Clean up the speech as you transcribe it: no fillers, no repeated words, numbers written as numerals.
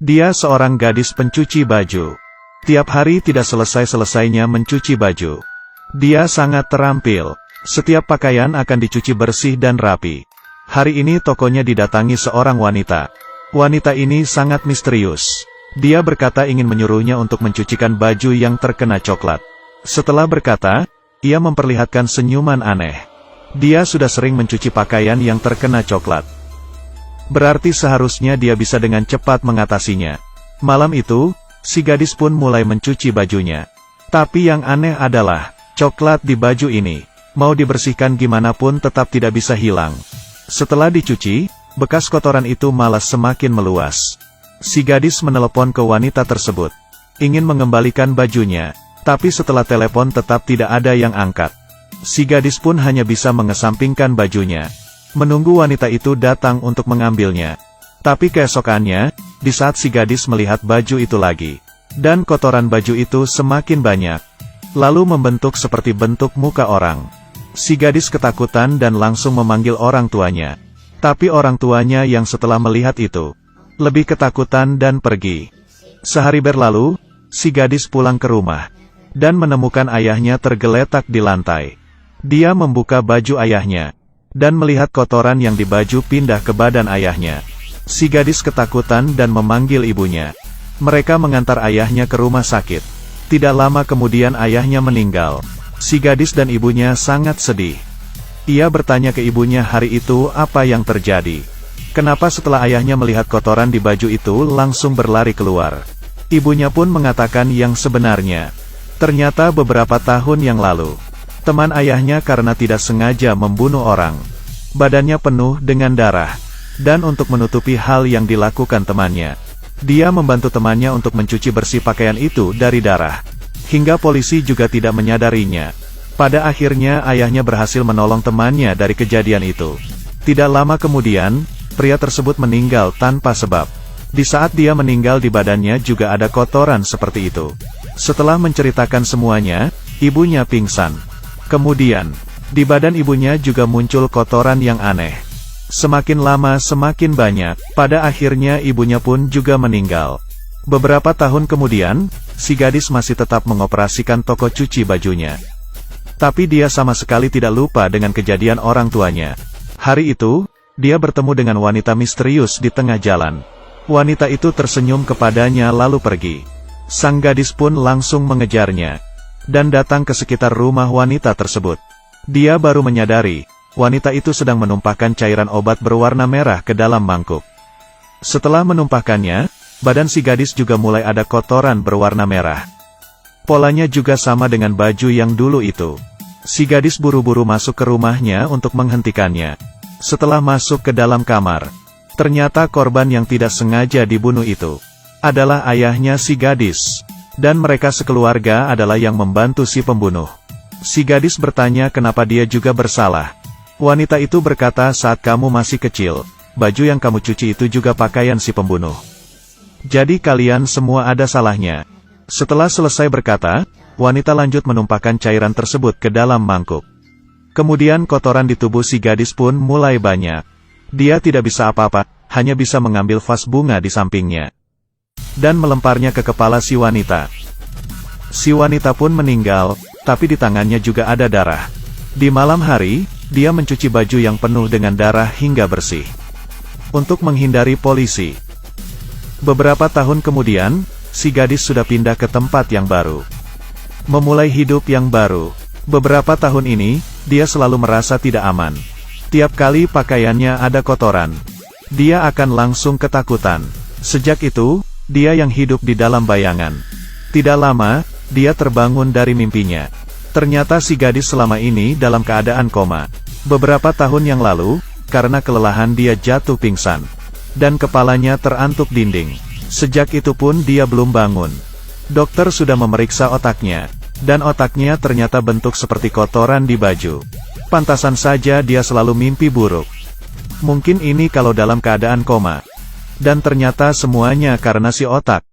Dia seorang gadis pencuci baju. Tiap hari tidak selesai-selesainya mencuci baju. Dia sangat terampil. Setiap pakaian akan dicuci bersih dan rapi. Hari ini tokonya didatangi seorang wanita. Wanita ini sangat misterius. Dia berkata ingin menyuruhnya untuk mencucikan baju yang terkena coklat. Setelah berkata, ia memperlihatkan senyuman aneh. Dia sudah sering mencuci pakaian yang terkena coklat. Berarti seharusnya dia bisa dengan cepat mengatasinya. Malam itu, si gadis pun mulai mencuci bajunya. Tapi yang aneh adalah, coklat di baju ini, mau dibersihkan gimana pun tetap tidak bisa hilang. Setelah dicuci, bekas kotoran itu malah semakin meluas. Si gadis menelepon ke wanita tersebut. Ingin mengembalikan bajunya, tapi setelah telepon tetap tidak ada yang angkat. Si gadis pun hanya bisa mengesampingkan bajunya. Menunggu wanita itu datang untuk mengambilnya. Tapi keesokannya, di saat si gadis melihat baju itu lagi, dan kotoran baju itu semakin banyak, lalu membentuk seperti bentuk muka orang. Si gadis ketakutan dan langsung memanggil orang tuanya. Tapi orang tuanya yang setelah melihat itu, lebih ketakutan dan pergi. Sehari berlalu, si gadis pulang ke rumah, dan menemukan ayahnya tergeletak di lantai. Dia membuka baju ayahnya, dan melihat kotoran yang di baju pindah ke badan ayahnya. Si gadis ketakutan dan memanggil ibunya. Mereka mengantar ayahnya ke rumah sakit. Tidak lama kemudian ayahnya meninggal. Si gadis dan ibunya sangat sedih. Ia bertanya ke ibunya hari itu apa yang terjadi. Kenapa setelah ayahnya melihat kotoran di baju itu langsung berlari keluar. Ibunya pun mengatakan yang sebenarnya. Ternyata beberapa tahun yang lalu, teman ayahnya karena tidak sengaja membunuh orang. Badannya penuh dengan darah. Dan untuk menutupi hal yang dilakukan temannya, dia membantu temannya untuk mencuci bersih pakaian itu dari darah. Hingga polisi juga tidak menyadarinya. Pada akhirnya ayahnya berhasil menolong temannya dari kejadian itu. Tidak lama kemudian, pria tersebut meninggal tanpa sebab. Di saat dia meninggal di badannya juga ada kotoran seperti itu. Setelah menceritakan semuanya, ibunya pingsan. Kemudian, di badan ibunya juga muncul kotoran yang aneh. Semakin lama semakin banyak, pada akhirnya ibunya pun juga meninggal. Beberapa tahun kemudian, si gadis masih tetap mengoperasikan toko cuci bajunya. Tapi dia sama sekali tidak lupa dengan kejadian orang tuanya. Hari itu, dia bertemu dengan wanita misterius di tengah jalan. Wanita itu tersenyum kepadanya lalu pergi. Sang gadis pun langsung mengejarnya, dan datang ke sekitar rumah wanita tersebut. Dia baru menyadari, wanita itu sedang menumpahkan cairan obat berwarna merah ke dalam mangkuk. Setelah menumpahkannya, badan si gadis juga mulai ada kotoran berwarna merah. Polanya juga sama dengan baju yang dulu itu. Si gadis buru-buru masuk ke rumahnya untuk menghentikannya. Setelah masuk ke dalam kamar, ternyata korban yang tidak sengaja dibunuh itu adalah ayahnya si gadis. Dan mereka sekeluarga adalah yang membantu si pembunuh. Si gadis bertanya kenapa dia juga bersalah. Wanita itu berkata saat kamu masih kecil, baju yang kamu cuci itu juga pakaian si pembunuh. Jadi kalian semua ada salahnya. Setelah selesai berkata, wanita lanjut menumpahkan cairan tersebut ke dalam mangkuk. Kemudian kotoran di tubuh si gadis pun mulai banyak. Dia tidak bisa apa-apa, hanya bisa mengambil vas bunga di sampingnya dan melemparnya ke kepala si wanita. Si wanita pun meninggal, tapi di tangannya juga ada darah. Di malam hari, dia mencuci baju yang penuh dengan darah hingga bersih. Untuk menghindari polisi. Beberapa tahun kemudian, si gadis sudah pindah ke tempat yang baru. Memulai hidup yang baru. Beberapa tahun ini, dia selalu merasa tidak aman. Tiap kali pakaiannya ada kotoran, dia akan langsung ketakutan. Sejak itu, dia yang hidup di dalam bayangan. Tidak lama, dia terbangun dari mimpinya. Ternyata si gadis selama ini dalam keadaan koma. Beberapa tahun yang lalu, karena kelelahan dia jatuh pingsan. Dan kepalanya terantuk dinding. Sejak itu pun dia belum bangun. Dokter sudah memeriksa otaknya. Dan otaknya ternyata bentuk seperti kotoran di baju. Pantasan saja dia selalu mimpi buruk. Mungkin ini kalau dalam keadaan koma. Dan ternyata semuanya karena si otak.